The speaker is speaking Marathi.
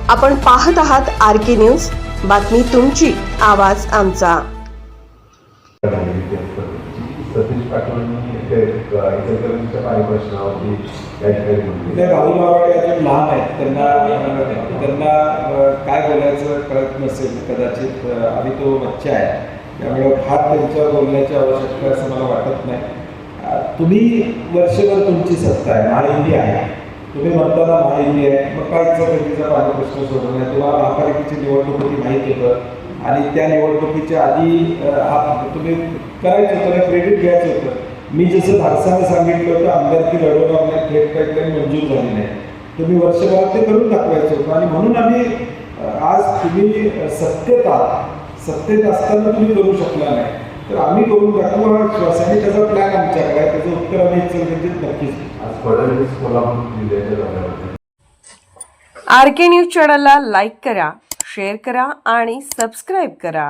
आपण पाहत आहात RK न्यूज, बातमी तुमची, आवाज आमचा। सतीश पाटलांनी इचलकरंजीच्या पाणी प्रश्नावरती या ठिकाणी म्हटले राहुल आवाडे अजून लहान आहेत, त्यांना काय बोलायचं कळत नसेल कदाचित, आधी तो बच्चा आहे, त्यामुळे फार त्यांच्यावर बोलण्याची आवश्यकता असं मला वाटत नाही। तुम्ही वर्षभर तुमची सत्ता आहे, महायुती आहे, तुम्ही म्हणताना महायुती आहे, मग काय इचलकरंजीचा पाणी प्रश्न सोडवणं आहे। तुम्हाला महापालिकेची निवडणूक होती माहीत होतं आणि त्या निवडणुकीच्या आधी तुम्ही करायचं होतं, क्रेडिट घ्यायचं होतं। मी जसं धाडसानं सांगितलं होतं आमदारकी लढवणार नाही, थेट पाईपलाईन मंजूर झाली नाही, तुम्ही वर्षभरात ते करून दाखवायचं होतं आणि म्हणून आम्ही आज तुम्ही सत्तेत असताना तुम्ही करू शकला नाही तर आम्ही करून दाखवू हा विश्वास आणि त्याचा प्लॅन आमच्याकडे आहे, त्याचं उत्तर आम्ही इचलकरंजीत नक्कीच आज फडणवीस कोल्हापूर जिल्ह्याच्या दौऱ्यावर RK न्यूज चॅनलला लाईक करा, शेअर करा आणि सबस्क्राईब करा।